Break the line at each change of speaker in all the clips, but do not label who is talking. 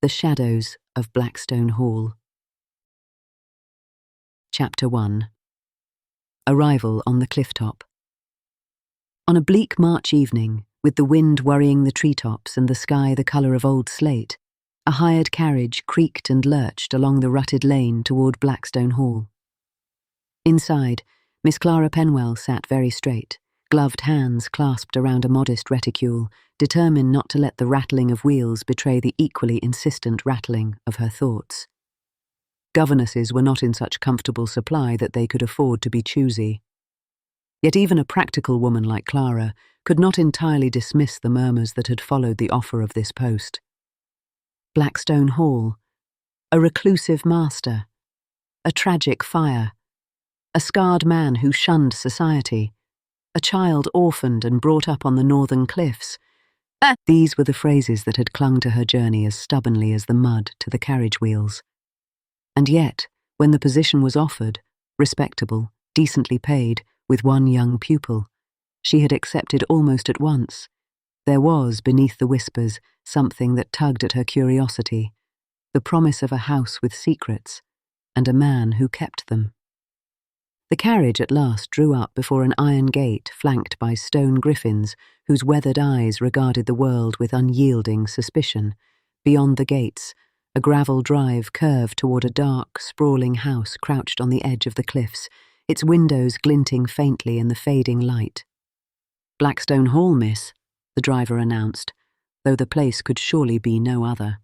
The Shadows of Blackstone Hall. Chapter 1. Arrival on the clifftop. On a bleak March evening, with the wind worrying the treetops and the sky the colour of old slate, a hired carriage creaked and lurched along the rutted lane toward Blackstone Hall. Inside, Miss Clara Penwell sat very straight, gloved hands clasped around a modest reticule, determined not to let the rattling of wheels betray the equally insistent rattling of her thoughts. Governesses were not in such comfortable supply that they could afford to be choosy. Yet even a practical woman like Clara could not entirely dismiss the murmurs that had followed the offer of this post. Blackstone Hall, a reclusive master, a tragic fire, a scarred man who shunned society, a child orphaned and brought up on the northern cliffs. These were the phrases that had clung to her journey as stubbornly as the mud to the carriage wheels. And yet, when the position was offered, respectable, decently paid, with one young pupil, she had accepted almost at once. There was, beneath the whispers, something that tugged at her curiosity, the promise of a house with secrets, and a man who kept them. The carriage at last drew up before an iron gate flanked by stone griffins whose weathered eyes regarded the world with unyielding suspicion. Beyond the gates, a gravel drive curved toward a dark, sprawling house crouched on the edge of the cliffs, its windows glinting faintly in the fading light. "Blackstone Hall, miss," the driver announced, though the place could surely be no other.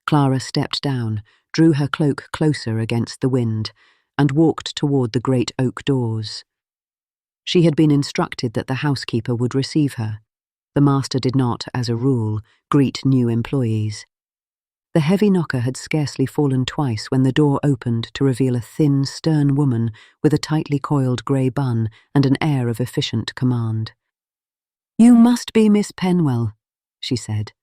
Clara stepped down, drew her cloak closer against the wind, and walked toward the great oak doors. She had been instructed that the housekeeper would receive her. The master did not, as a rule, greet new employees. The heavy knocker had scarcely fallen twice when the door opened to reveal a thin, stern woman with a tightly coiled grey bun and an air of efficient command. "You must be Miss Penwell," she said.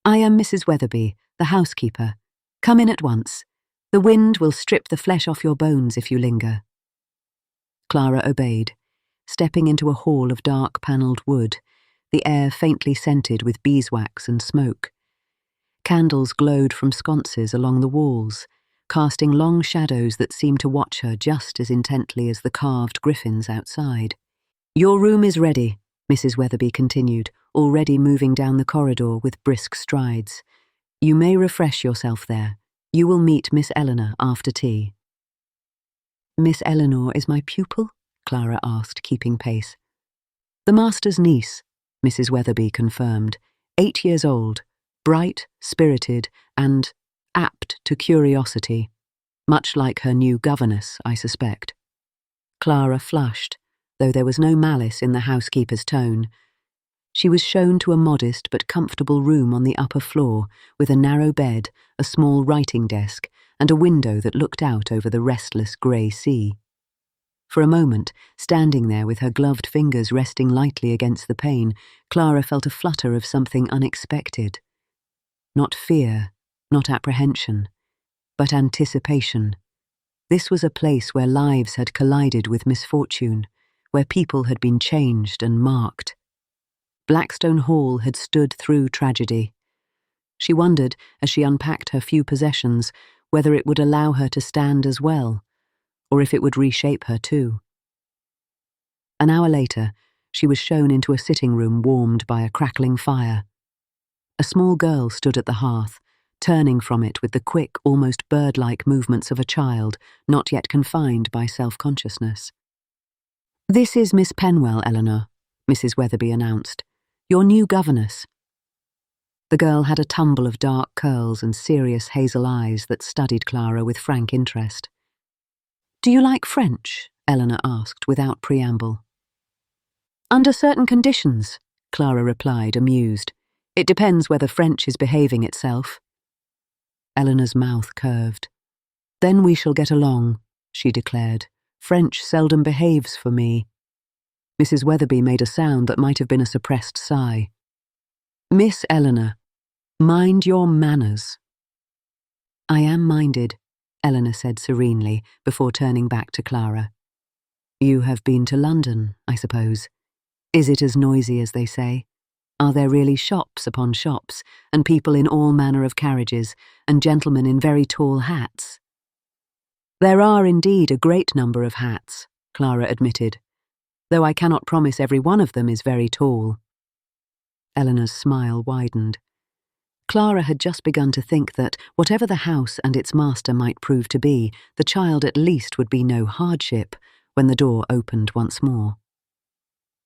"I am Mrs. Weatherby, the housekeeper. Come in at once. The wind will strip the flesh off your bones if you linger." Clara obeyed, stepping into a hall of dark-panelled wood, the air faintly scented with beeswax and smoke. Candles glowed from sconces along the walls, casting long shadows that seemed to watch her just as intently as the carved griffins outside. "Your room is ready," Mrs. Weatherby continued, already moving down the corridor with brisk strides. "You may refresh yourself there. You will meet Miss Eleanor after tea." "Miss Eleanor is my pupil?" Clara asked, keeping pace. "The master's niece," Mrs. Weatherby confirmed, 8 years old, bright, spirited, and apt to curiosity, much like her new governess, I suspect. Clara flushed, though there was no malice in the housekeeper's tone. She was shown to a modest but comfortable room on the upper floor, with a narrow bed, a small writing desk, and a window that looked out over the restless grey sea. For a moment, standing there with her gloved fingers resting lightly against the pane, Clara felt a flutter of something unexpected. Not fear, not apprehension, but anticipation. This was a place where lives had collided with misfortune, where people had been changed and marked. Blackstone Hall had stood through tragedy. She wondered, as she unpacked her few possessions, whether it would allow her to stand as well, or if it would reshape her too. An hour later, she was shown into a sitting room warmed by a crackling fire. A small girl stood at the hearth, turning from it with the quick, almost bird-like movements of a child, not yet confined by self-consciousness. "This is Miss Penwell, Eleanor," Mrs. Weatherby announced. "Your new governess." The girl had a tumble of dark curls and serious hazel eyes that studied Clara with frank interest. "Do you like French?" Eleanor asked without preamble. "Under certain conditions," Clara replied, amused. "It depends whether French is behaving itself." Eleanor's mouth curved. "Then we shall get along," she declared. "French seldom behaves for me." Mrs. Weatherby made a sound that might have been a suppressed sigh. "Miss Eleanor, mind your manners." "I am minded," Eleanor said serenely, before turning back to Clara. "You have been to London, I suppose. Is it as noisy as they say?" Are there really shops upon shops, and people in all manner of carriages, and gentlemen in very tall hats? There are indeed a great number of hats, Clara admitted, though I cannot promise every one of them is very tall. Eleanor's smile widened. Clara had just begun to think that, whatever the house and its master might prove to be, the child at least would be no hardship, when the door opened once more.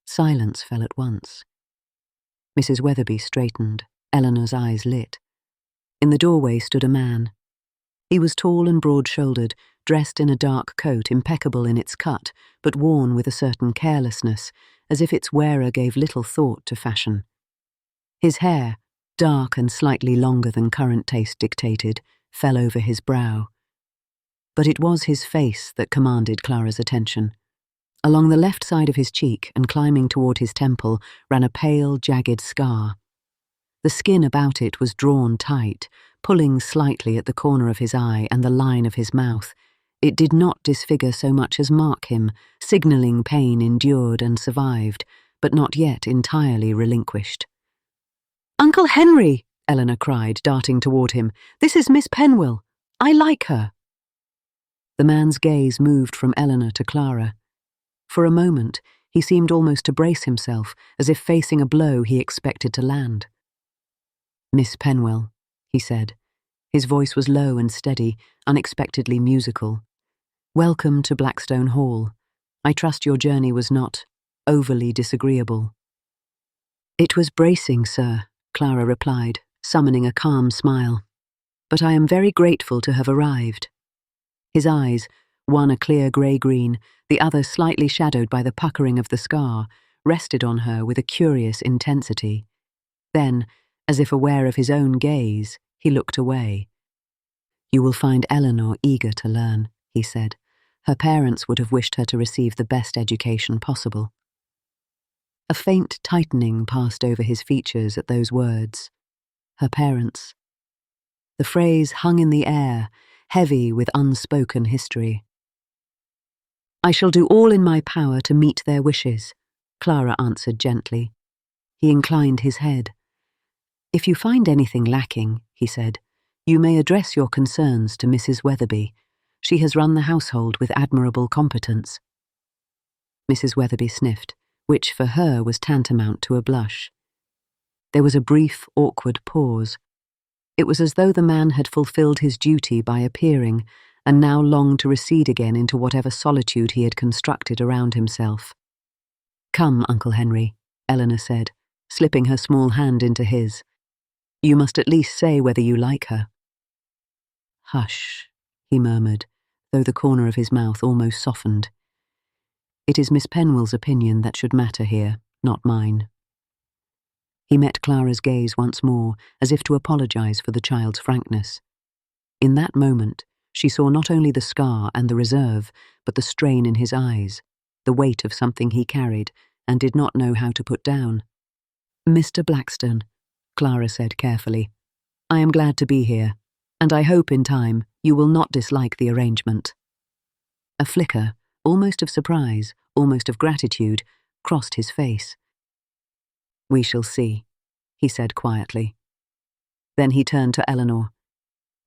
Silence fell at once. Mrs. Weatherby straightened, Eleanor's eyes lit. In the doorway stood a man. He was tall and broad-shouldered, dressed in a dark coat impeccable in its cut, but worn with a certain carelessness, as if its wearer gave little thought to fashion. His hair, dark and slightly longer than current taste dictated, fell over his brow. But it was his face that commanded Clara's attention. Along the left side of his cheek and climbing toward his temple ran a pale, jagged scar. The skin about it was drawn tight, pulling slightly at the corner of his eye and the line of his mouth. It did not disfigure so much as mark him, signalling pain endured and survived, but not yet entirely relinquished. "Uncle Henry!" Eleanor cried, darting toward him. "This is Miss Penwell. I like her." The man's gaze moved from Eleanor to Clara. For a moment, he seemed almost to brace himself, as if facing a blow he expected to land. "Miss Penwell," he said. His voice was low and steady, unexpectedly musical. "Welcome to Blackstone Hall. I trust your journey was not overly disagreeable." "It was bracing, sir," Clara replied, summoning a calm smile. "But I am very grateful to have arrived." His eyes, one a clear grey-green, the other slightly shadowed by the puckering of the scar, rested on her with a curious intensity. Then, as if aware of his own gaze, he looked away. "You will find Eleanor eager to learn," he said. "Her parents would have wished her to receive the best education possible." A faint tightening passed over his features at those words. Her parents. The phrase hung in the air, heavy with unspoken history. "I shall do all in my power to meet their wishes," Clara answered gently. He inclined his head. "If you find anything lacking," he said, "you may address your concerns to Mrs. Weatherby. She has run the household with admirable competence." Mrs. Weatherby sniffed, which for her was tantamount to a blush. There was a brief, awkward pause. It was as though the man had fulfilled his duty by appearing, and now longed to recede again into whatever solitude he had constructed around himself. "Come, Uncle Henry," Eleanor said, slipping her small hand into his. "You must at least say whether you like her." "Hush," he murmured, though the corner of his mouth almost softened. "It is Miss Penwell's opinion that should matter here, not mine." He met Clara's gaze once more, as if to apologize for the child's frankness. In that moment, she saw not only the scar and the reserve, but the strain in his eyes, the weight of something he carried and did not know how to put down. "Mr. Blackstone," Clara said carefully, "I am glad to be here, and I hope in time you will not dislike the arrangement." A flicker, almost of surprise, almost of gratitude, crossed his face. "We shall see," he said quietly. Then he turned to Eleanor.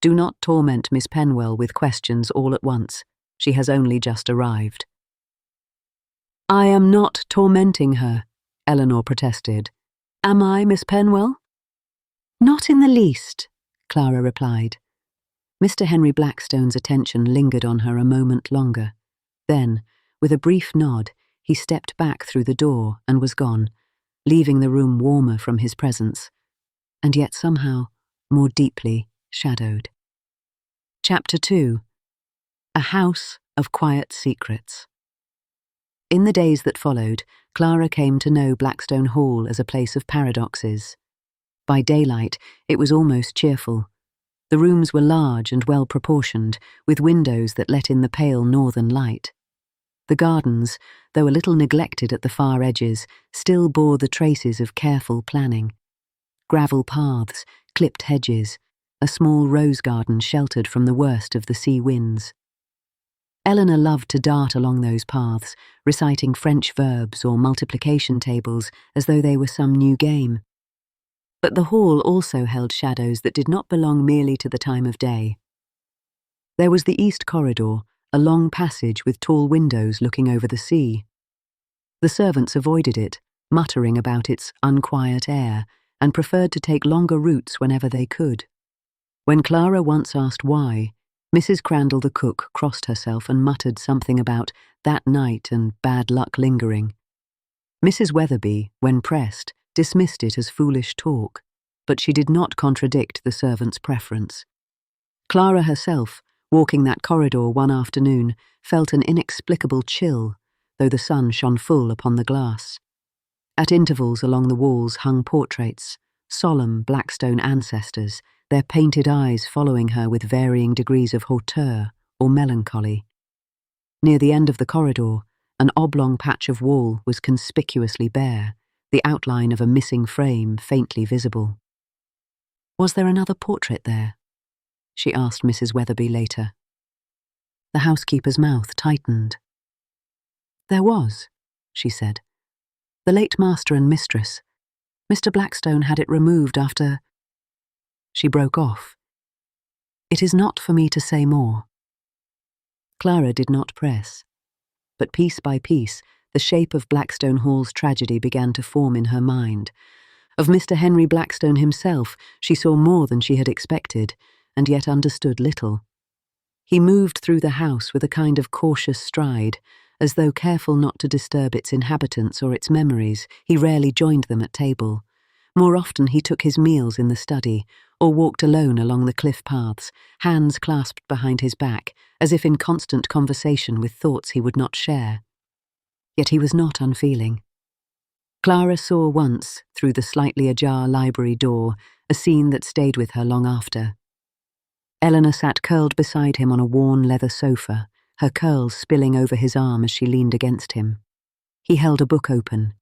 "Do not torment Miss Penwell with questions all at once. She has only just arrived." "I am not tormenting her," Eleanor protested. "Am I, Miss Penwell?" "Not in the least," Clara replied. Mr. Henry Blackstone's attention lingered on her a moment longer. Then, with a brief nod, he stepped back through the door and was gone, leaving the room warmer from his presence, and yet somehow more deeply shadowed. Chapter 2. A House of Quiet Secrets. In the days that followed, Clara came to know Blackstone Hall as a place of paradoxes. By daylight, it was almost cheerful. The rooms were large and well-proportioned, with windows that let in the pale northern light. The gardens, though a little neglected at the far edges, still bore the traces of careful planning. Gravel paths, clipped hedges, a small rose garden sheltered from the worst of the sea winds. Eleanor loved to dart along those paths, reciting French verbs or multiplication tables as though they were some new game. But the hall also held shadows that did not belong merely to the time of day. There was the east corridor, a long passage with tall windows looking over the sea. The servants avoided it, muttering about its unquiet air, and preferred to take longer routes whenever they could. When Clara once asked why, Mrs. Crandall the cook crossed herself and muttered something about that night and bad luck lingering. Mrs. Weatherby, when pressed, dismissed it as foolish talk, but she did not contradict the servant's preference. Clara herself, walking that corridor one afternoon, felt an inexplicable chill, though the sun shone full upon the glass. At intervals along the walls hung portraits, solemn Blackstone ancestors, their painted eyes following her with varying degrees of hauteur or melancholy. Near the end of the corridor, an oblong patch of wall was conspicuously bare, the outline of a missing frame faintly visible. Was there another portrait there? She asked Mrs. Weatherby later. The housekeeper's mouth tightened. There was, she said. The late master and mistress. Mr. Blackstone had it removed after... She broke off. It is not for me to say more. Clara did not press, but piece by piece, the shape of Blackstone Hall's tragedy began to form in her mind. Of Mr. Henry Blackstone himself, she saw more than she had expected, and yet understood little. He moved through the house with a kind of cautious stride, as though careful not to disturb its inhabitants or its memories. He rarely joined them at table. More often he took his meals in the study, or walked alone along the cliff paths, hands clasped behind his back, as if in constant conversation with thoughts he would not share. Yet he was not unfeeling. Clara saw once, through the slightly ajar library door, a scene that stayed with her long after. Eleanor sat curled beside him on a worn leather sofa, her curls spilling over his arm as she leaned against him. He held a book open,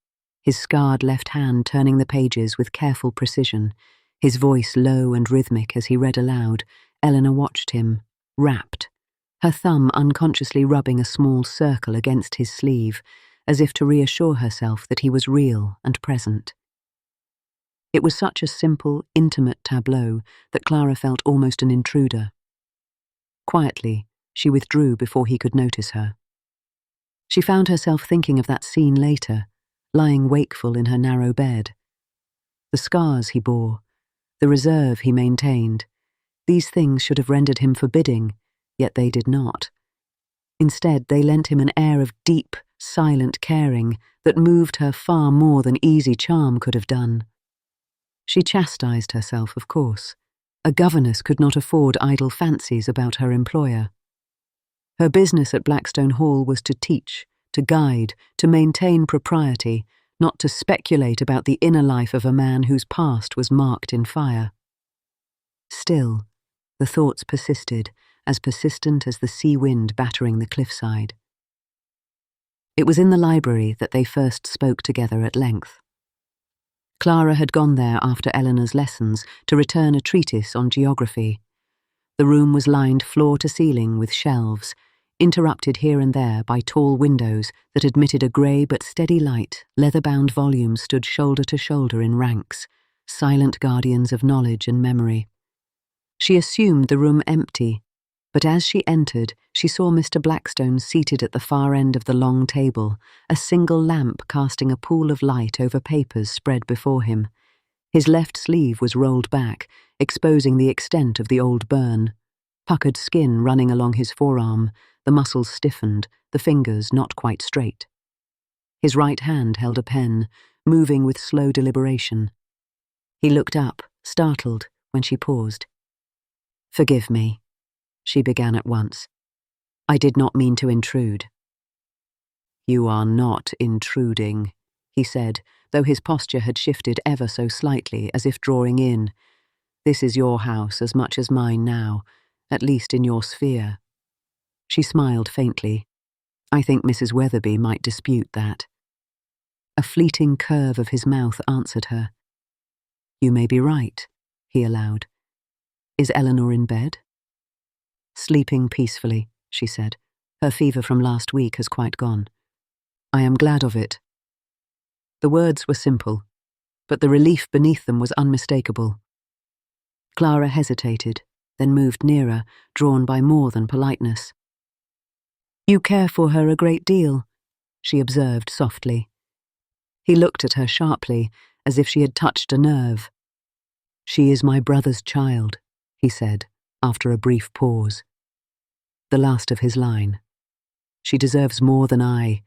his scarred left hand turning the pages with careful precision, his voice low and rhythmic as he read aloud. Eleanor watched him, rapt, her thumb unconsciously rubbing a small circle against his sleeve, as if to reassure herself that he was real and present. It was such a simple, intimate tableau that Clara felt almost an intruder. Quietly, she withdrew before he could notice her. She found herself thinking of that scene later, lying wakeful in her narrow bed. The scars he bore, the reserve he maintained, these things should have rendered him forbidding, yet they did not. Instead, they lent him an air of deep, silent caring that moved her far more than easy charm could have done. She chastised herself, of course. A governess could not afford idle fancies about her employer. Her business at Blackstone Hall was to teach, to guide, to maintain propriety, not to speculate about the inner life of a man whose past was marked in fire. Still, the thoughts persisted, as persistent as the sea wind battering the cliffside. It was in the library that they first spoke together at length. Clara had gone there after Eleanor's lessons to return a treatise on geography. The room was lined floor to ceiling with shelves, interrupted here and there by tall windows that admitted a grey but steady light. Leather-bound volumes stood shoulder to shoulder in ranks, silent guardians of knowledge and memory. She assumed the room empty, but as she entered, she saw Mr. Blackstone seated at the far end of the long table, a single lamp casting a pool of light over papers spread before him. His left sleeve was rolled back, exposing the extent of the old burn. Puckered skin running along his forearm, the muscles stiffened, the fingers not quite straight. His right hand held a pen, moving with slow deliberation. He looked up, startled, when she paused. "Forgive me," she began at once. "I did not mean to intrude." "You are not intruding," he said, though his posture had shifted ever so slightly, as if drawing in. "This is your house as much as mine now, at least in your sphere." She smiled faintly. I think Mrs. Weatherby might dispute that. A fleeting curve of his mouth answered her. "You may be right," he allowed. "Is Eleanor in bed?" "Sleeping peacefully," she said. "Her fever from last week has quite gone." "I am glad of it." The words were simple, but the relief beneath them was unmistakable. Clara hesitated, then moved nearer, drawn by more than politeness. "You care for her a great deal," she observed softly. He looked at her sharply, as if she had touched a nerve. "She is my brother's child," he said, after a brief pause. The last of his line. "She deserves more than I—"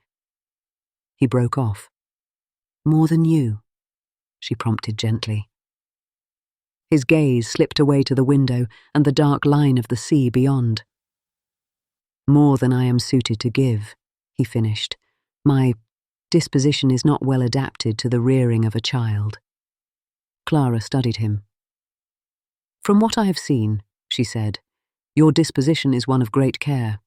He broke off. "More than you," she prompted gently. His gaze slipped away to the window and the dark line of the sea beyond. "More than I am suited to give," he finished. "My disposition is not well adapted to the rearing of a child." Clara studied him. "From what I have seen," she said, "your disposition is one of great care.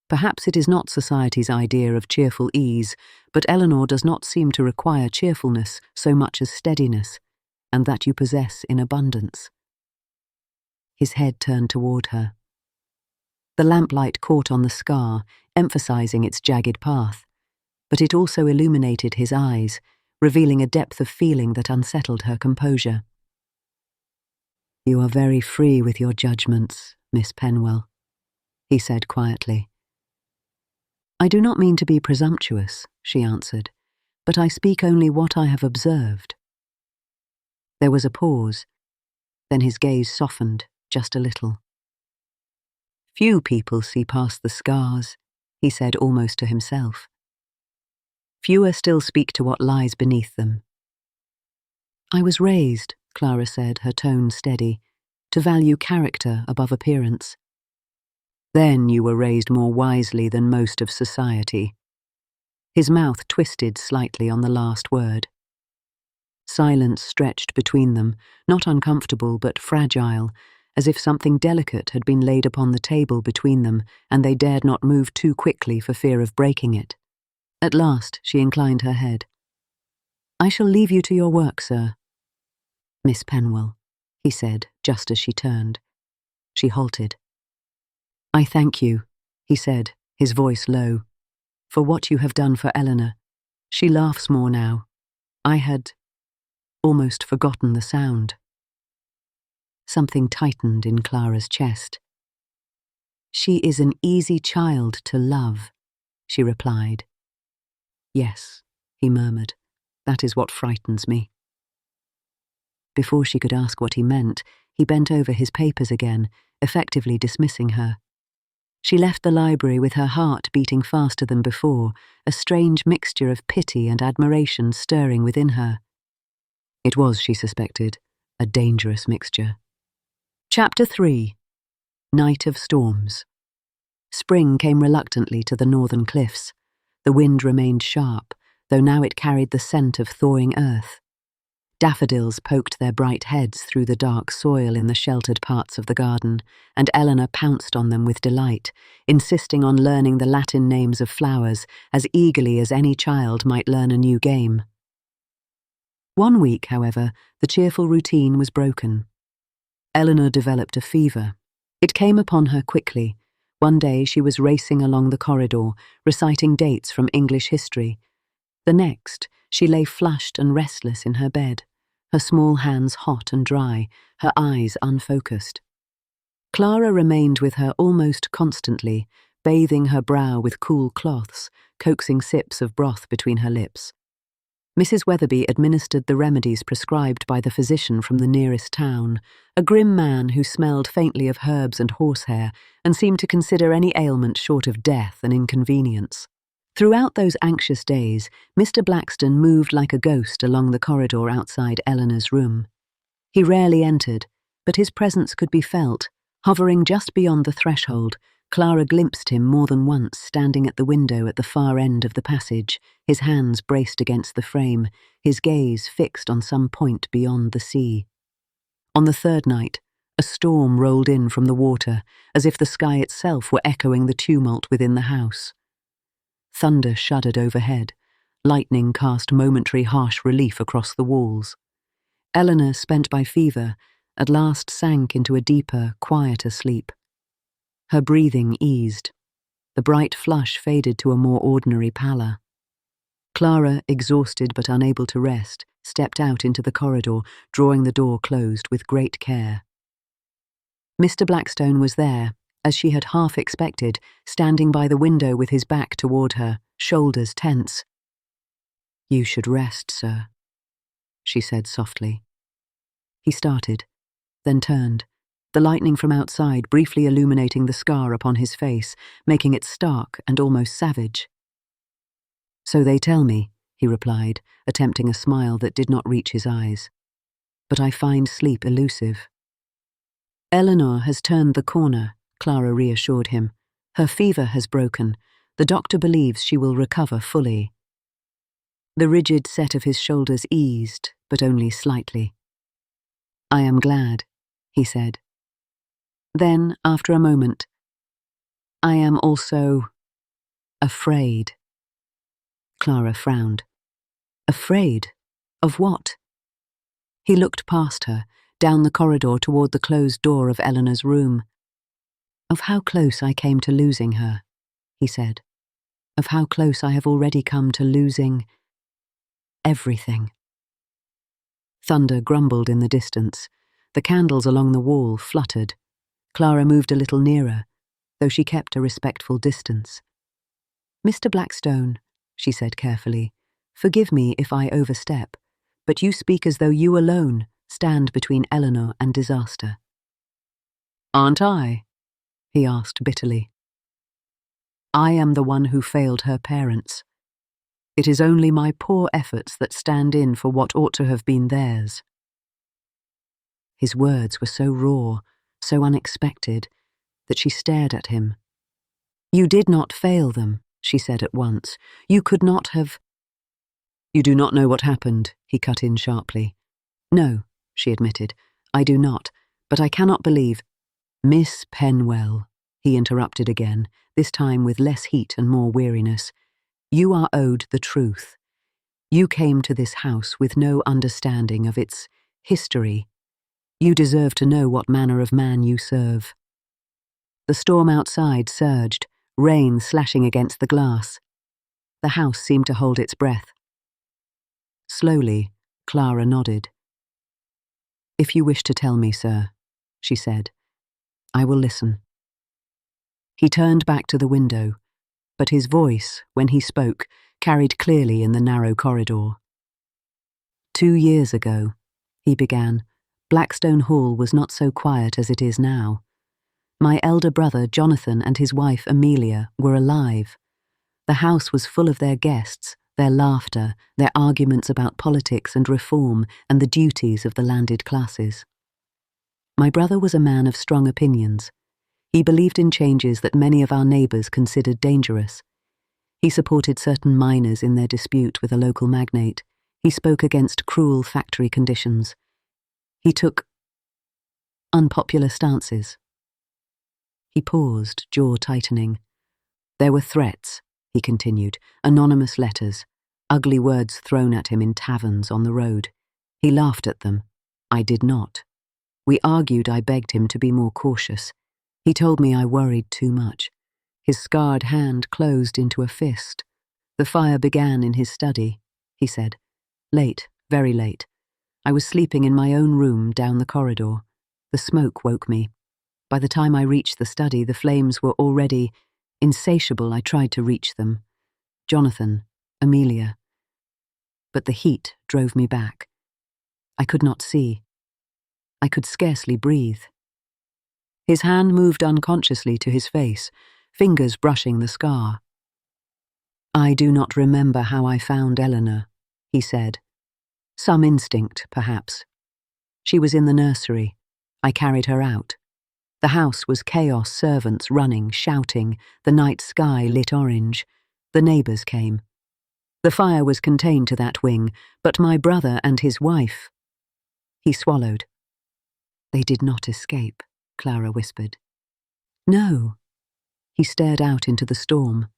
Perhaps it is not society's idea of cheerful ease, but Eleanor does not seem to require cheerfulness so much as steadiness, and that you possess in abundance." His head turned toward her. The lamplight caught on the scar, emphasizing its jagged path, but it also illuminated his eyes, revealing a depth of feeling that unsettled her composure. "You are very free with your judgments, Miss Penwell," he said quietly. "I do not mean to be presumptuous," she answered, "but I speak only what I have observed." There was a pause, then his gaze softened just a little. "Few people see past the scars," he said almost to himself. "Fewer still speak to what lies beneath them." "I was raised," Clara said, her tone steady, "to value character above appearance." "Then you were raised more wisely than most of society." His mouth twisted slightly on the last word. Silence stretched between them, not uncomfortable but fragile, as if something delicate had been laid upon the table between them and they dared not move too quickly for fear of breaking it. At last she inclined her head. "I shall leave you to your work, sir." "Miss Penwell," he said, just as she turned. She halted. "I thank you," he said, his voice low, "for what you have done for Eleanor." She laughs more now. I had almost forgotten the sound. Something tightened in Clara's chest. "She is an easy child to love," she replied. "Yes," he murmured, "that is what frightens me." Before she could ask what he meant, he bent over his papers again, effectively dismissing her. She left the library with her heart beating faster than before, a strange mixture of pity and admiration stirring within her. It was, she suspected, a dangerous mixture. Chapter 3. Night of Storms. Spring came reluctantly to the northern cliffs. The wind remained sharp, though now it carried the scent of thawing earth. Daffodils poked their bright heads through the dark soil in the sheltered parts of the garden, and Eleanor pounced on them with delight, insisting on learning the Latin names of flowers as eagerly as any child might learn a new game. One week, however, the cheerful routine was broken. Eleanor developed a fever. It came upon her quickly. One day she was racing along the corridor, reciting dates from English history. The next, she lay flushed and restless in her bed, her small hands hot and dry, her eyes unfocused. Clara remained with her almost constantly, bathing her brow with cool cloths, coaxing sips of broth between her lips. Mrs. Weatherby administered the remedies prescribed by the physician from the nearest town, a grim man who smelled faintly of herbs and horsehair and seemed to consider any ailment short of death an inconvenience. Throughout those anxious days, Mr. Blackstone moved like a ghost along the corridor outside Eleanor's room. He rarely entered, but his presence could be felt. Hovering just beyond the threshold, Clara glimpsed him more than once standing at the window at the far end of the passage, his hands braced against the frame, his gaze fixed on some point beyond the sea. On the third night, a storm rolled in from the water, as if the sky itself were echoing the tumult within the house. Thunder shuddered overhead. Lightning cast momentary harsh relief across the walls. Eleanor, spent by fever, at last sank into a deeper, quieter sleep. Her breathing eased. The bright flush faded to a more ordinary pallor. Clara, exhausted but unable to rest, stepped out into the corridor, drawing the door closed with great care. Mr. Blackstone was there, as she had half expected, standing by the window with his back toward her, shoulders tense. "You should rest, sir," she said softly. He started, then turned, the lightning from outside briefly illuminating the scar upon his face, making it stark and almost savage. "So they tell me," he replied, attempting a smile that did not reach his eyes. "But I find sleep elusive." "Eleanor has turned the corner," Clara reassured him. "Her fever has broken. The doctor believes she will recover fully." The rigid set of his shoulders eased, but only slightly. "I am glad," he said. Then, after a moment, "I am also afraid." Clara frowned. Afraid? Of what? He looked past her, down the corridor toward the closed door of Eleanor's room. "Of how close I came to losing her," he said. "Of how close I have already come to losing everything." Thunder grumbled in the distance. The candles along the wall fluttered. Clara moved a little nearer, though she kept a respectful distance. "Mr. Blackstone," she said carefully, "forgive me if I overstep, but you speak as though you alone stand between Eleanor and disaster." "Aren't I?" he asked bitterly. "I am the one who failed her parents. It is only my poor efforts that stand in for what ought to have been theirs." His words were so raw, so unexpected, that she stared at him. "You did not fail them," she said at once. "You could not have—" "You do not know what happened," he cut in sharply. "No," she admitted, "I do not, but I cannot believe—" "Miss Penwell," he interrupted again, this time with less heat and more weariness, "you are owed the truth. You came to this house with no understanding of its history. You deserve to know what manner of man you serve." The storm outside surged, rain slashing against the glass. The house seemed to hold its breath. Slowly, Clara nodded. "If you wish to tell me, sir," she said, "I will listen." He turned back to the window, but his voice, when he spoke, carried clearly in the narrow corridor. "2 years ago," he began, "Blackstone Hall was not so quiet as it is now. My elder brother, Jonathan, and his wife, Amelia, were alive. The house was full of their guests, their laughter, their arguments about politics and reform and the duties of the landed classes. My brother was a man of strong opinions. He believed in changes that many of our neighbours considered dangerous. He supported certain miners in their dispute with a local magnate. He spoke against cruel factory conditions. He took unpopular stances." He paused, jaw tightening. "There were threats," he continued, "anonymous letters, ugly words thrown at him in taverns on the road. He laughed at them. I did not. We argued. I begged him to be more cautious. He told me I worried too much. His scarred hand closed into a fist. The fire began in his study," he said. "Late, very late. I was sleeping in my own room down the corridor. The smoke woke me. By the time I reached the study, the flames were already insatiable. I tried to reach them. Jonathan, Amelia. But the heat drove me back. I could not see. I could scarcely breathe." His hand moved unconsciously to his face, fingers brushing the scar. "I do not remember how I found Eleanor," he said. "Some instinct, perhaps. She was in the nursery. I carried her out. The house was chaos, servants running, shouting, the night sky lit orange. The neighbours came. The fire was contained to that wing, but my brother and his wife—" He swallowed. "They did not escape," Clara whispered. "No." He stared out into the storm.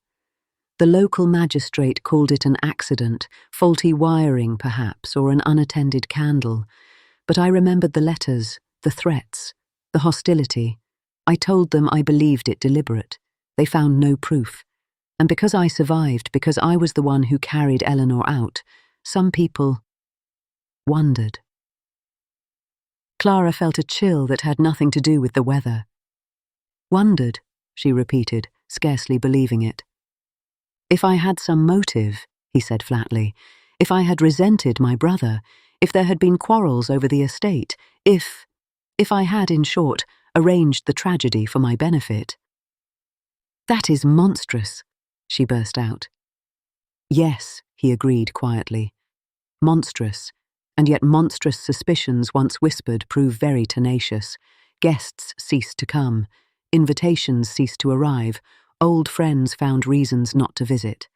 "The local magistrate called it an accident, faulty wiring perhaps, or an unattended candle. But I remembered the letters, the threats, the hostility. I told them I believed it deliberate. They found no proof. And because I survived, because I was the one who carried Eleanor out, some people—" wondered. Clara felt a chill that had nothing to do with the weather. Wondered, she repeated, scarcely believing it. If I had some motive, he said flatly, if I had resented my brother, if there had been quarrels over the estate, if I had, in short, arranged the tragedy for my benefit. That is monstrous, she burst out. Yes, he agreed quietly. Monstrous, and yet monstrous suspicions once whispered prove very tenacious. Guests ceased to come, invitations ceased to arrive, old friends found reasons not to visit.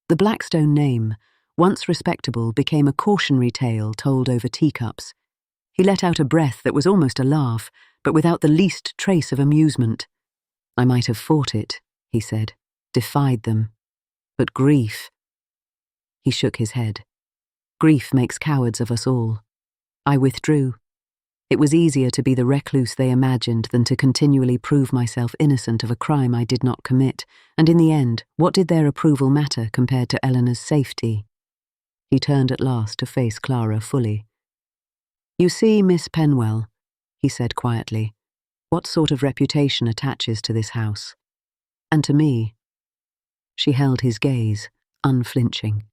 The Blackstone name, once respectable, became a cautionary tale told over teacups. He let out a breath that was almost a laugh, but without the least trace of amusement. I might have fought it, he said, defied them. But grief. He shook his head. Grief makes cowards of us all. I withdrew. It was easier to be the recluse they imagined than to continually prove myself innocent of a crime I did not commit, and in the end, what did their approval matter compared to Eleanor's safety? He turned at last to face Clara fully. You see, Miss Penwell, he said quietly, what sort of reputation attaches to this house? And to me. She held his gaze, unflinching.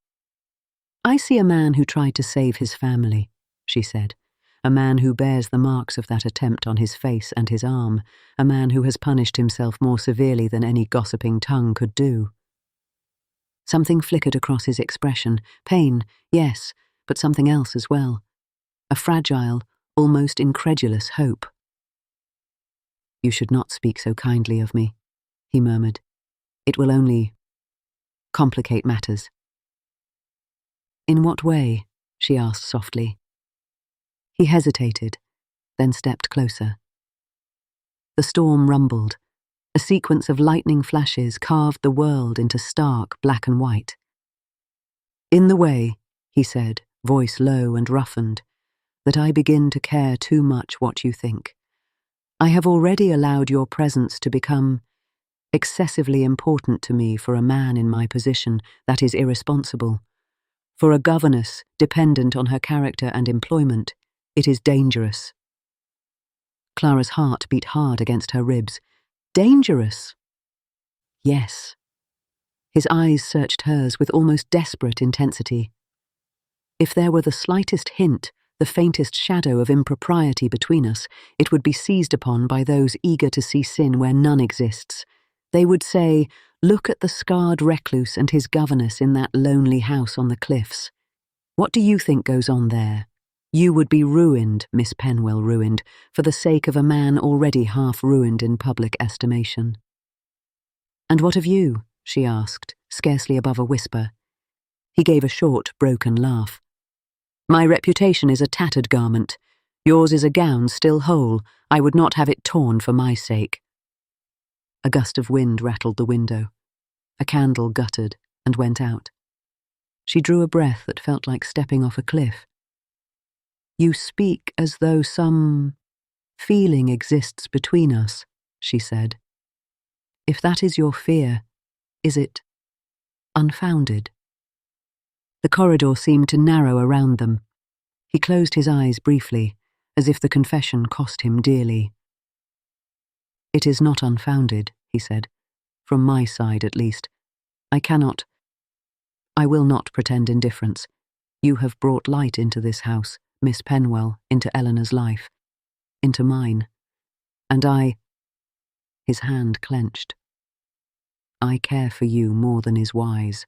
I see a man who tried to save his family, she said. A man who bears the marks of that attempt on his face and his arm, a man who has punished himself more severely than any gossiping tongue could do. Something flickered across his expression. Pain, yes, but something else as well. A fragile, almost incredulous hope. You should not speak so kindly of me, he murmured. It will only complicate matters. In what way? She asked softly. He hesitated, then stepped closer. The storm rumbled. A sequence of lightning flashes carved the world into stark black and white. In the way, he said, voice low and roughened, that I begin to care too much what you think. I have already allowed your presence to become excessively important to me for a man in my position. That is irresponsible. For a governess dependent on her character and employment, it is dangerous. Clara's heart beat hard against her ribs. Dangerous? Yes. His eyes searched hers with almost desperate intensity. If there were the slightest hint, the faintest shadow of impropriety between us, it would be seized upon by those eager to see sin where none exists. They would say, look at the scarred recluse and his governess in that lonely house on the cliffs. What do you think goes on there? You would be ruined, Miss Penwell ruined, for the sake of a man already half ruined in public estimation. And what of you? She asked, scarcely above a whisper. He gave a short, broken laugh. My reputation is a tattered garment. Yours is a gown still whole. I would not have it torn for my sake. A gust of wind rattled the window. A candle guttered and went out. She drew a breath that felt like stepping off a cliff. You speak as though some feeling exists between us, she said. If that is your fear, is it unfounded? The corridor seemed to narrow around them. He closed his eyes briefly, as if the confession cost him dearly. It is not unfounded, he said, from my side at least. I will not pretend indifference. You have brought light into this house, Miss Penwell, into Eleanor's life, into mine. And his hand clenched. I care for you more than is wise.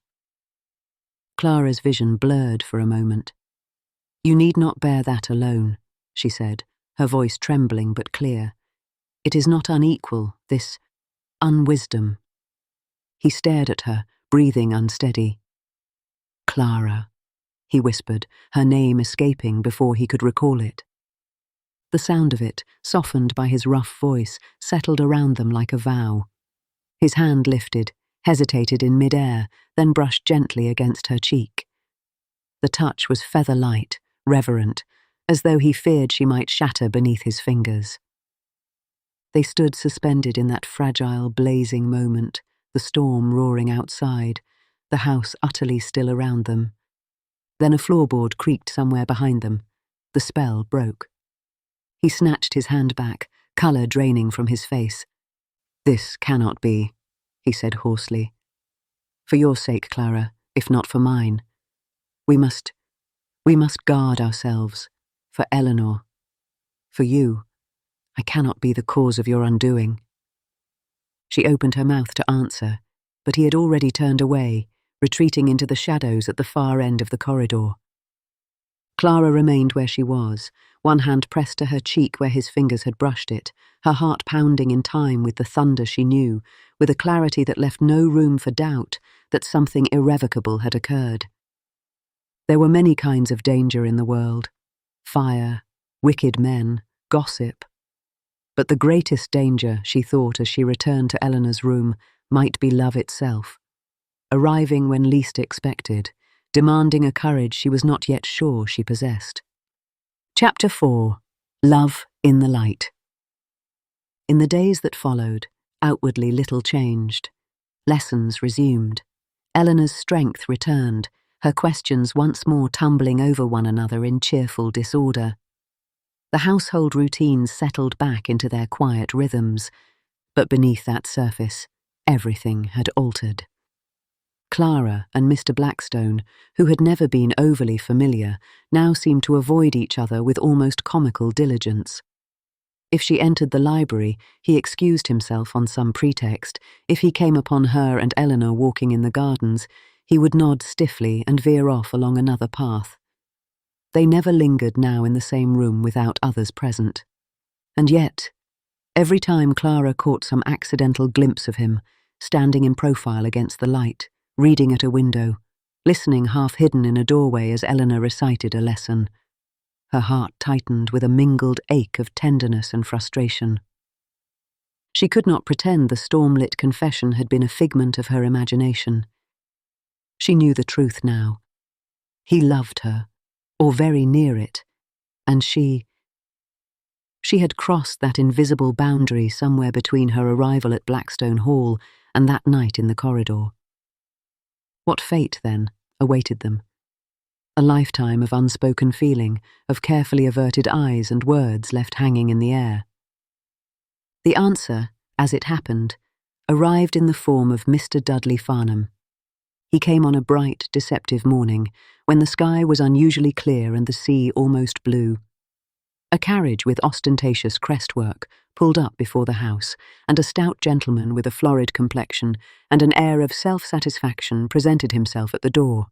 Clara's vision blurred for a moment. You need not bear that alone, she said, her voice trembling but clear. It is not unequal, this unwisdom. He stared at her, breathing unsteady. Clara, he whispered, her name escaping before he could recall it. The sound of it, softened by his rough voice, settled around them like a vow. His hand lifted, hesitated in mid-air, then brushed gently against her cheek. The touch was feather-light, reverent, as though he feared she might shatter beneath his fingers. They stood suspended in that fragile, blazing moment, the storm roaring outside, the house utterly still around them. Then a floorboard creaked somewhere behind them. The spell broke. He snatched his hand back, colour draining from his face. "This cannot be," he said hoarsely. "For your sake, Clara, if not for mine. We must guard ourselves. For Eleanor. For you. I cannot be the cause of your undoing." She opened her mouth to answer, but he had already turned away, retreating into the shadows at the far end of the corridor. Clara remained where she was, one hand pressed to her cheek where his fingers had brushed it, her heart pounding in time with the thunder she knew, with a clarity that left no room for doubt that something irrevocable had occurred. There were many kinds of danger in the world: fire, wicked men, gossip. But the greatest danger, she thought as she returned to Eleanor's room, might be love itself, arriving when least expected, demanding a courage she was not yet sure she possessed. Chapter 4. Love in the Light. In the days that followed, outwardly little changed. Lessons resumed. Eleanor's strength returned, her questions once more tumbling over one another in cheerful disorder. The household routines settled back into their quiet rhythms, but beneath that surface, everything had altered. Clara and Mr. Blackstone, who had never been overly familiar, now seemed to avoid each other with almost comical diligence. If she entered the library, he excused himself on some pretext. If he came upon her and Eleanor walking in the gardens, he would nod stiffly and veer off along another path. They never lingered now in the same room without others present. And yet, every time Clara caught some accidental glimpse of him, standing in profile against the light, reading at a window, listening half-hidden in a doorway as Eleanor recited a lesson, her heart tightened with a mingled ache of tenderness and frustration. She could not pretend the storm-lit confession had been a figment of her imagination. She knew the truth now. He loved her, or very near it, and she had crossed that invisible boundary somewhere between her arrival at Blackstone Hall and that night in the corridor. What fate, then, awaited them? A lifetime of unspoken feeling, of carefully averted eyes and words left hanging in the air. The answer, as it happened, arrived in the form of Mr. Dudley Farnham. He came on a bright, deceptive morning, when the sky was unusually clear and the sea almost blue. A carriage with ostentatious crestwork pulled up before the house, and a stout gentleman with a florid complexion and an air of self-satisfaction presented himself at the door.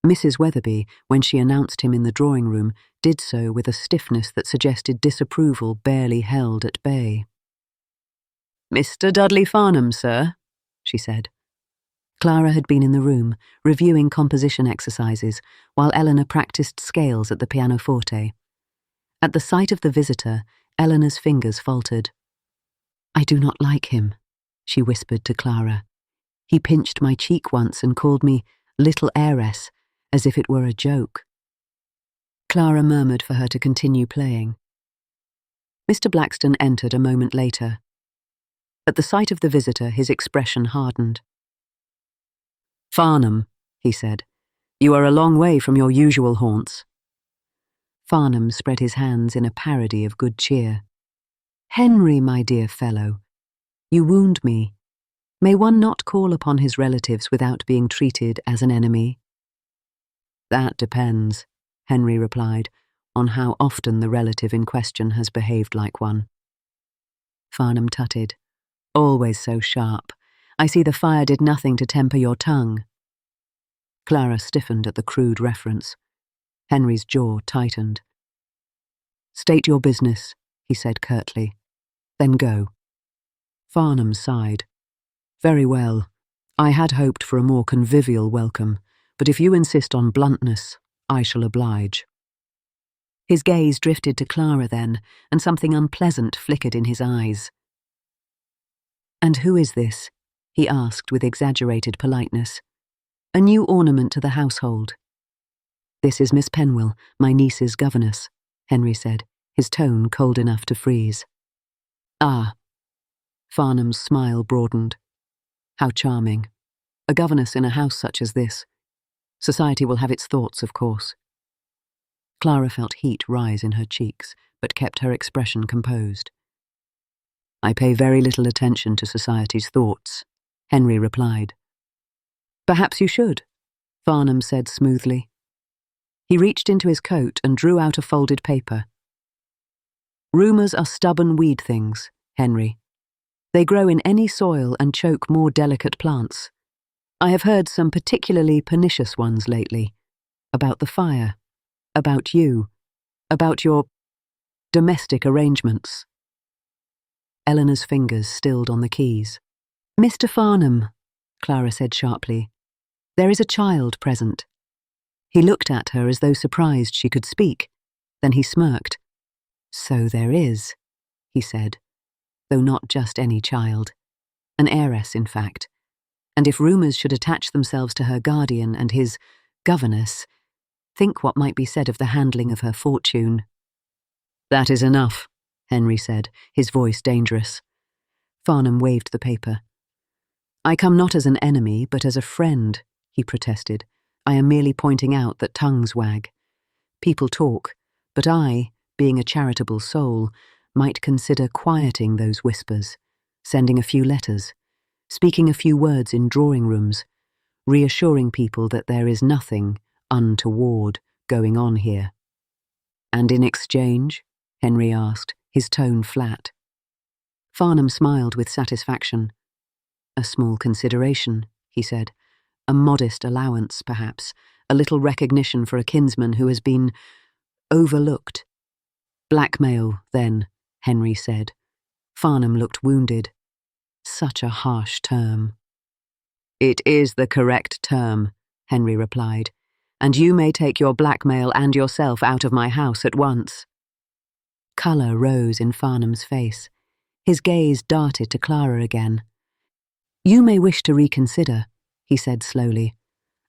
Mrs. Weatherby, when she announced him in the drawing-room, did so with a stiffness that suggested disapproval barely held at bay. "Mr. Dudley Farnham, sir," she said. Clara had been in the room, reviewing composition exercises, while Eleanor practiced scales at the pianoforte. At the sight of the visitor, Eleanor's fingers faltered. "I do not like him," she whispered to Clara. "He pinched my cheek once and called me little heiress, as if it were a joke." Clara murmured for her to continue playing. Mr. Blackstone entered a moment later. At the sight of the visitor, his expression hardened. "Farnham," he said, "you are a long way from your usual haunts." Farnham spread his hands in a parody of good cheer. "Henry, my dear fellow, you wound me. May one not call upon his relatives without being treated as an enemy?" "That depends," Henry replied, "on how often the relative in question has behaved like one." Farnham tutted. "Always so sharp. I see the fire did nothing to temper your tongue." Clara stiffened at the crude reference. Henry's jaw tightened. "State your business," he said curtly. "Then go." Farnham sighed. "Very well. I had hoped for a more convivial welcome, but if you insist on bluntness, I shall oblige." His gaze drifted to Clara then, and something unpleasant flickered in his eyes. "And who is this?" he asked with exaggerated politeness. "A new ornament to the household." "This is Miss Penwell, my niece's governess," Henry said, his tone cold enough to freeze. "Ah." Farnham's smile broadened. "How charming. A governess in a house such as this. Society will have its thoughts, of course. Clara felt heat rise in her cheeks, but kept her expression composed. I pay very little attention to society's thoughts, Henry replied. Perhaps you should, Farnham said smoothly. He reached into his coat and drew out a folded paper. Rumours are stubborn weed things, Henry. They grow in any soil and choke more delicate plants. I have heard some particularly pernicious ones lately. About the fire. About you. About your domestic arrangements. Eleanor's fingers stilled on the keys. Mr. Farnham, Clara said sharply, there is a child present. He looked at her as though surprised she could speak. Then he smirked. So there is, he said, though not just any child. An heiress, in fact. And if rumours should attach themselves to her guardian and his governess, think what might be said of the handling of her fortune. That is enough, Henry said, his voice dangerous. Farnham waved the paper. I come not as an enemy, but as a friend, he protested. I am merely pointing out that tongues wag. People talk, but I, being a charitable soul, might consider quieting those whispers, sending a few letters, speaking a few words in drawing rooms, reassuring people that there is nothing untoward going on here. And in exchange? Henry asked, his tone flat. Farnham smiled with satisfaction. A small consideration, he said. A modest allowance, perhaps, a little recognition for a kinsman who has been overlooked. Blackmail, then, Henry said. Farnham looked wounded. Such a harsh term. It is the correct term, Henry replied, and you may take your blackmail and yourself out of my house at once. Colour rose in Farnham's face. His gaze darted to Clara again. You may wish to reconsider, he said slowly.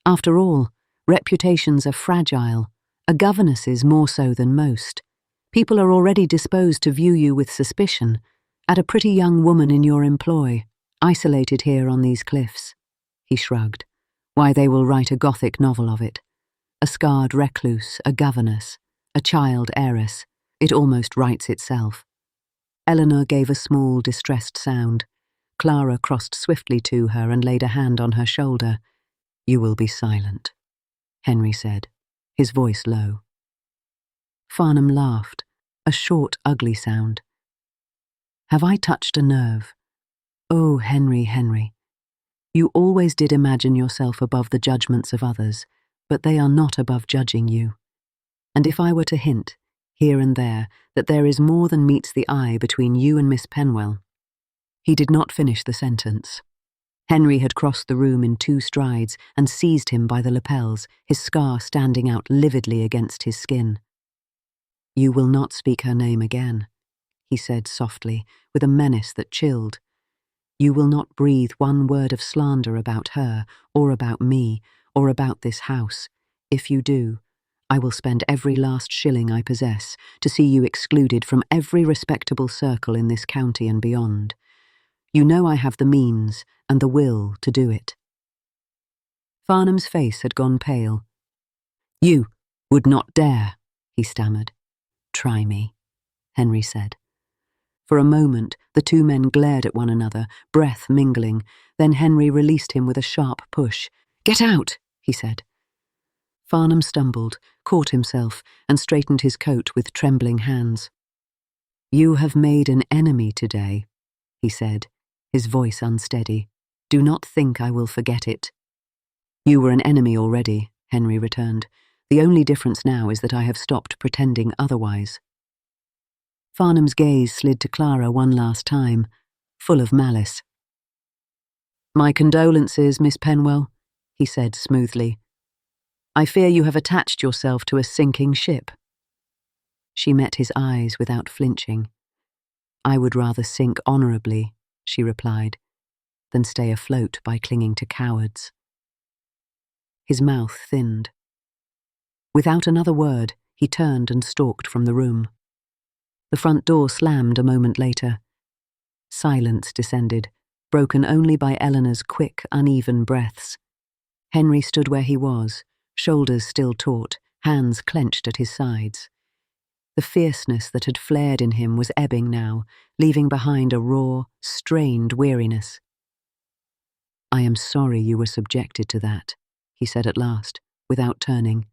After all, reputations are fragile, a governess's more so than most. People are already disposed to view you with suspicion, at a pretty young woman in your employ, isolated here on these cliffs. He shrugged. Why, they will write a gothic novel of it. A scarred recluse, a governess, a child heiress. It almost writes itself. Eleanor gave a small, distressed sound. Clara crossed swiftly to her and laid a hand on her shoulder. You will be silent, Henry said, his voice low. Farnham laughed, a short, ugly sound. Have I touched a nerve? Oh, Henry, Henry. You always did imagine yourself above the judgments of others, but they are not above judging you. And if I were to hint, here and there, that there is more than meets the eye between you and Miss Penwell. He did not finish the sentence. Henry had crossed the room in 2 strides and seized him by the lapels, his scar standing out lividly against his skin. You will not speak her name again, he said softly, with a menace that chilled. You will not breathe one word of slander about her, or about me, or about this house. If you do, I will spend every last shilling I possess to see you excluded from every respectable circle in this county and beyond. You know I have the means and the will to do it. Farnham's face had gone pale. You would not dare, he stammered. Try me, Henry said. For a moment, the 2 men glared at one another, breath mingling. Then Henry released him with a sharp push. Get out, he said. Farnham stumbled, caught himself, and straightened his coat with trembling hands. You have made an enemy today, he said, his voice unsteady. Do not think I will forget it. You were an enemy already, Henry returned. The only difference now is that I have stopped pretending otherwise. Farnham's gaze slid to Clara one last time, full of malice. My condolences, Miss Penwell, he said smoothly. I fear you have attached yourself to a sinking ship. She met his eyes without flinching. I would rather sink honourably, she replied, than stay afloat by clinging to cowards. His mouth thinned. Without another word, he turned and stalked from the room. The front door slammed a moment later. Silence descended, broken only by Eleanor's quick, uneven breaths. Henry stood where he was, shoulders still taut, hands clenched at his sides. The fierceness that had flared in him was ebbing now, leaving behind a raw, strained weariness. "I am sorry you were subjected to that," he said at last, without turning.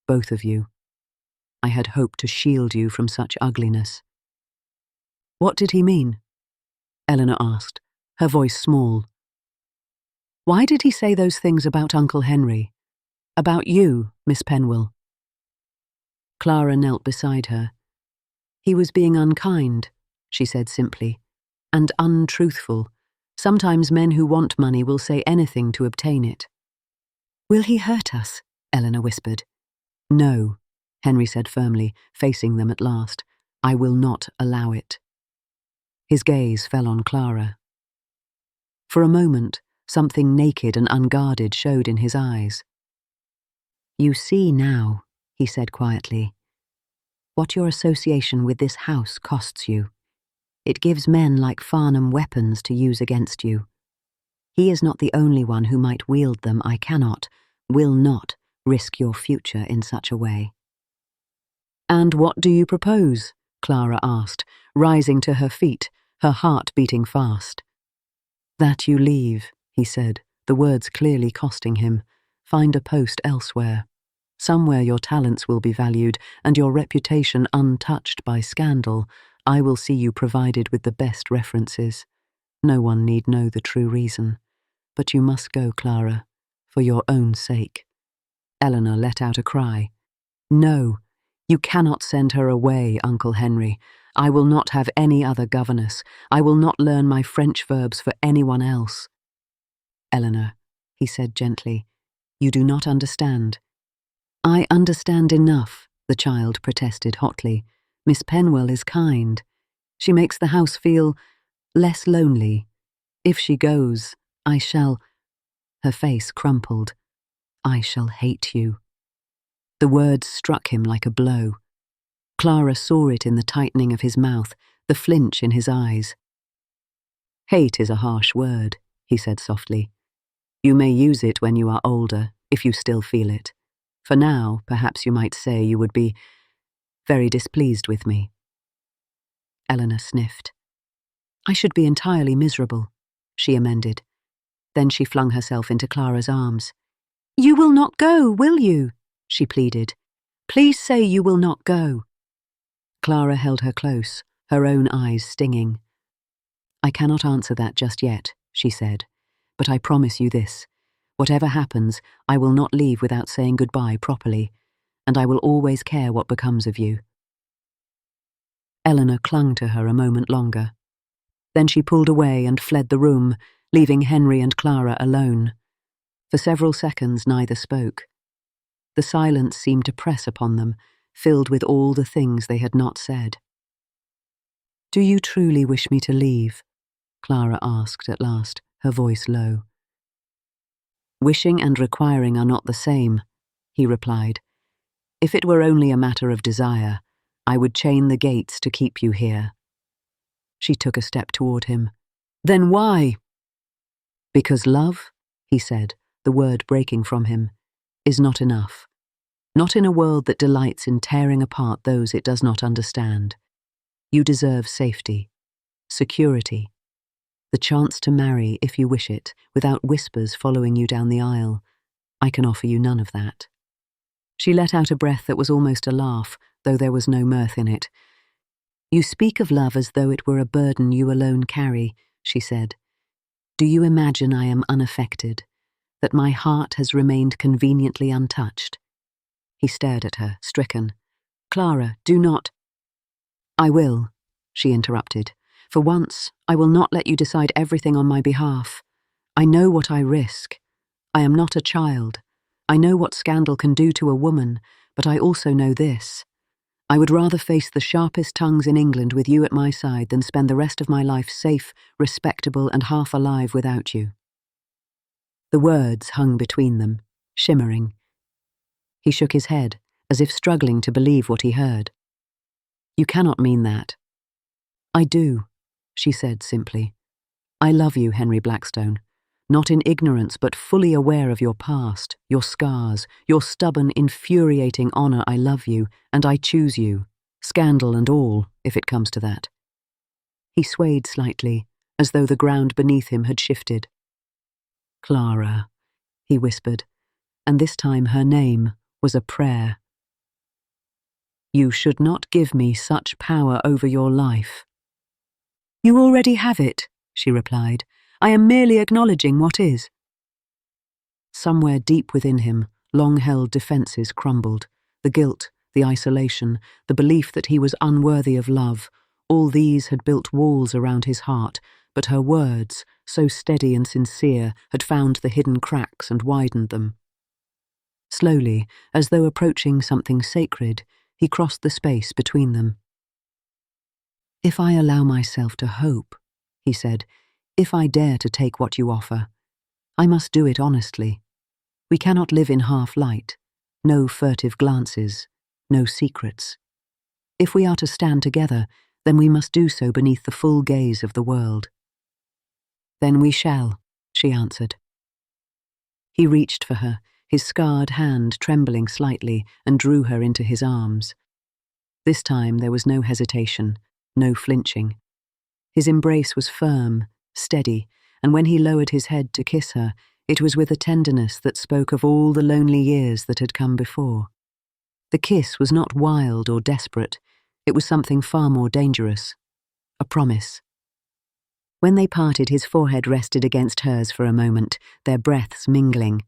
"Both of you. I had hoped to shield you from such ugliness." "What did he mean?" Eleanor asked, her voice small. "Why did he say those things about Uncle Henry? About you, Miss Penwell?" Clara knelt beside her. "He was being unkind," she said simply, "and untruthful. Sometimes men who want money will say anything to obtain it." "Will he hurt us?" Eleanor whispered. "No," Henry said firmly, facing them at last. "I will not allow it." His gaze fell on Clara. For a moment, something naked and unguarded showed in his eyes. "You see now," he said quietly, "what your association with this house costs you. It gives men like Farnham weapons to use against you. He is not the only one who might wield them. I cannot, will not, risk your future in such a way." "And what do you propose?" Clara asked, rising to her feet, her heart beating fast. "That you leave," he said, the words clearly costing him. "Find a post elsewhere. Somewhere your talents will be valued and your reputation untouched by scandal. I will see you provided with the best references. No one need know the true reason. But you must go, Clara, for your own sake." Eleanor let out a cry. "No, you cannot send her away, Uncle Henry. I will not have any other governess. I will not learn my French verbs for anyone else." "Eleanor," he said gently, "you do not understand." "I understand enough," the child protested hotly. "Miss Penwell is kind. She makes the house feel less lonely. If she goes, I shall—" Her face crumpled. "I shall hate you." The words struck him like a blow. Clara saw it in the tightening of his mouth, the flinch in his eyes. "Hate is a harsh word," he said softly. "You may use it when you are older, if you still feel it. For now, perhaps you might say you would be very displeased with me." Eleanor sniffed. "I should be entirely miserable," she amended. Then she flung herself into Clara's arms. "You will not go, will you?" she pleaded. "Please say you will not go." Clara held her close, her own eyes stinging. "I cannot answer that just yet," she said, "but I promise you this. Whatever happens, I will not leave without saying goodbye properly, and I will always care what becomes of you." Eleanor clung to her a moment longer. Then she pulled away and fled the room, leaving Henry and Clara alone. For several seconds neither spoke. The silence seemed to press upon them, filled with all the things they had not said. "Do you truly wish me to leave?" Clara asked at last, her voice low. "Wishing and requiring are not the same," he replied. "If it were only a matter of desire, I would chain the gates to keep you here." She took a step toward him. "Then why?" "Because love," he said, the word breaking from him, "is not enough. Not in a world that delights in tearing apart those it does not understand. You deserve safety, security, the chance to marry if you wish it, without whispers following you down the aisle. I can offer you none of that." She let out a breath that was almost a laugh, though there was no mirth in it. "You speak of love as though it were a burden you alone carry," she said. "Do you imagine I am unaffected, that my heart has remained conveniently untouched?" He stared at her, stricken. "Clara, do not—" "I will," she interrupted. "For once, I will not let you decide everything on my behalf. I know what I risk. I am not a child. I know what scandal can do to a woman, but I also know this. I would rather face the sharpest tongues in England with you at my side than spend the rest of my life safe, respectable, and half alive without you." The words hung between them, shimmering. He shook his head, as if struggling to believe what he heard. "You cannot mean that." "I do," she said simply. "I love you, Henry Blackstone. not in ignorance but fully aware of your past, your scars, your stubborn, infuriating honor. I love you, and I choose you, scandal and all, if it comes to that. He swayed slightly, as though the ground beneath him had shifted. Clara, he whispered, and this time her name was a prayer. You should not give me such power over your life. You already have it, she replied. I am merely acknowledging what is. Somewhere deep within him, long-held defences crumbled. The guilt, the isolation, the belief that he was unworthy of love, all these had built walls around his heart, but her words, so steady and sincere, had found the hidden cracks and widened them. Slowly, as though approaching something sacred, he crossed the space between them. If I allow myself to hope, he said, if I dare to take what you offer, I must do it honestly. We cannot live in half-light, no furtive glances, no secrets. If we are to stand together, then we must do so beneath the full gaze of the world. Then we shall, she answered. He reached for her, his scarred hand trembling slightly, and drew her into his arms. This time there was no hesitation, no flinching. His embrace was firm, steady, and when he lowered his head to kiss her, it was with a tenderness that spoke of all the lonely years that had come before. The kiss was not wild or desperate. It was something far more dangerous. A promise. When they parted, his forehead rested against hers for a moment, their breaths mingling.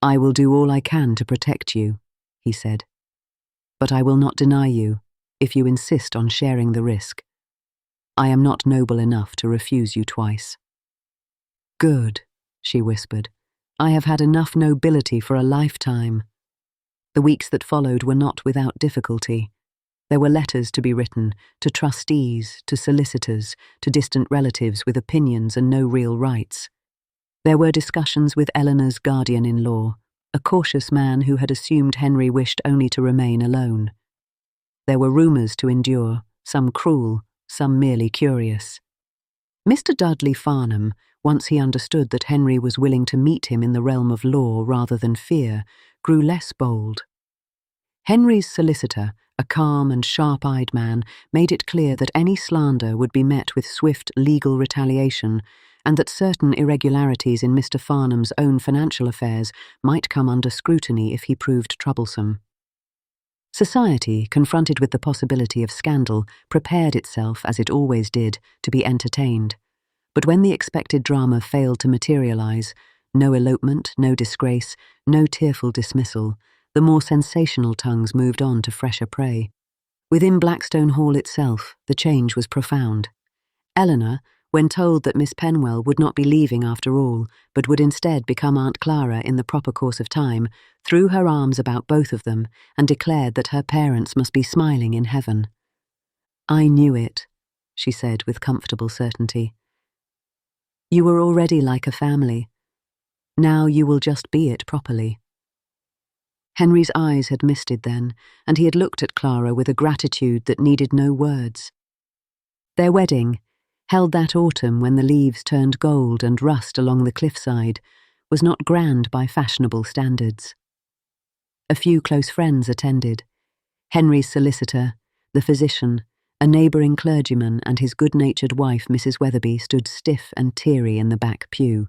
I will do all I can to protect you, he said. But I will not deny you, if you insist on sharing the risk. I am not noble enough to refuse you twice. Good, she whispered. I have had enough nobility for a lifetime. The weeks that followed were not without difficulty. There were letters to be written, to trustees, to solicitors, to distant relatives with opinions and no real rights. There were discussions with Eleanor's guardian-in-law, a cautious man who had assumed Henry wished only to remain alone. There were rumours to endure, some cruel, some merely curious. Mr. Dudley Farnham, once he understood that Henry was willing to meet him in the realm of law rather than fear, grew less bold. Henry's solicitor, a calm and sharp-eyed man, made it clear that any slander would be met with swift legal retaliation, and that certain irregularities in Mr. Farnham's own financial affairs might come under scrutiny if he proved troublesome. Society, confronted with the possibility of scandal, prepared itself, as it always did, to be entertained. But when the expected drama failed to materialize, no elopement, no disgrace, no tearful dismissal, the more sensational tongues moved on to fresher prey. Within Blackstone Hall itself, the change was profound. Eleanor, when told that Miss Penwell would not be leaving after all, but would instead become Aunt Clara in the proper course of time, threw her arms about both of them and declared that her parents must be smiling in heaven. I knew it, she said with comfortable certainty. You were already like a family. Now you will just be it properly. Henry's eyes had misted then, and he had looked at Clara with a gratitude that needed no words. Their wedding, held that autumn when the leaves turned gold and rust along the cliffside, was not grand by fashionable standards. A few close friends attended. Henry's solicitor, the physician, a neighbouring clergyman and his good-natured wife Mrs. Weatherby stood stiff and teary in the back pew.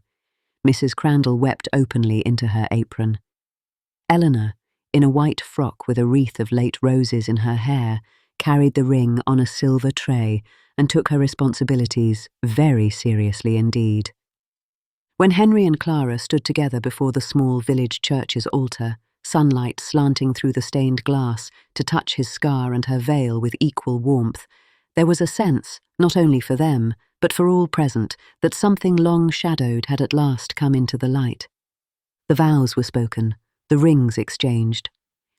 Mrs. Crandall wept openly into her apron. Eleanor, in a white frock with a wreath of late roses in her hair, carried the ring on a silver tray and took her responsibilities very seriously indeed. When Henry and Clara stood together before the small village church's altar, sunlight slanting through the stained glass to touch his scar and her veil with equal warmth, there was a sense, not only for them, but for all present, that something long shadowed had at last come into the light. The vows were spoken, the rings exchanged.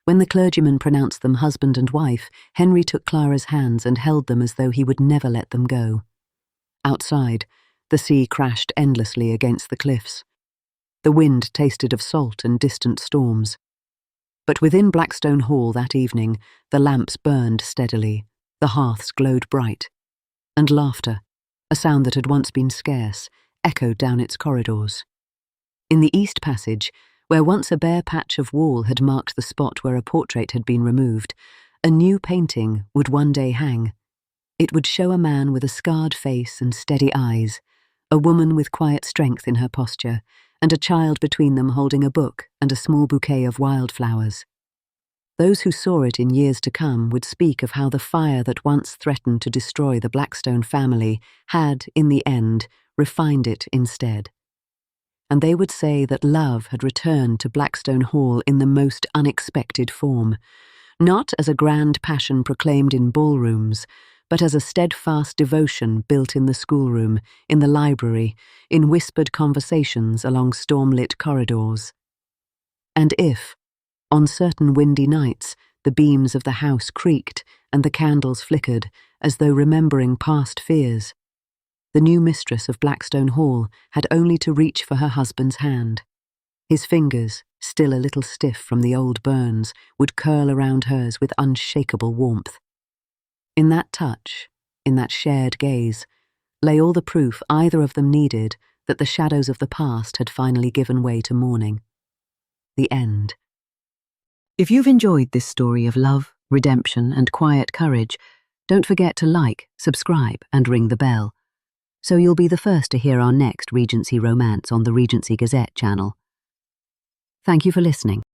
When the clergyman pronounced them husband and wife, Henry took Clara's hands and held them as though he would never let them go. Outside, the sea crashed endlessly against the cliffs. The wind tasted of salt and distant storms. But within Blackstone Hall that evening, the lamps burned steadily, the hearths glowed bright, and laughter, a sound that had once been scarce, echoed down its corridors. In the east passage, where once a bare patch of wall had marked the spot where a portrait had been removed, a new painting would one day hang. It would show a man with a scarred face and steady eyes, a woman with quiet strength in her posture, and a child between them holding a book and a small bouquet of wildflowers. Those who saw it in years to come would speak of how the fire that once threatened to destroy the Blackstone family had, in the end, refined it instead. And they would say that love had returned to Blackstone Hall in the most unexpected form, not as a grand passion proclaimed in ballrooms, but as a steadfast devotion built in the schoolroom, in the library, in whispered conversations along storm-lit corridors. And if, on certain windy nights, the beams of the house creaked and the candles flickered, as though remembering past fears, the new mistress of Blackstone Hall had only to reach for her husband's hand. His fingers, still a little stiff from the old burns, would curl around hers with unshakable warmth. In that touch, in that shared gaze, lay all the proof either of them needed that the shadows of the past had finally given way to morning. The end. If you've enjoyed this story of love, redemption, and quiet courage, don't forget to like, subscribe, and ring the bell, so you'll be the first to hear our next Regency romance on the Regency Gazette channel. Thank you for listening.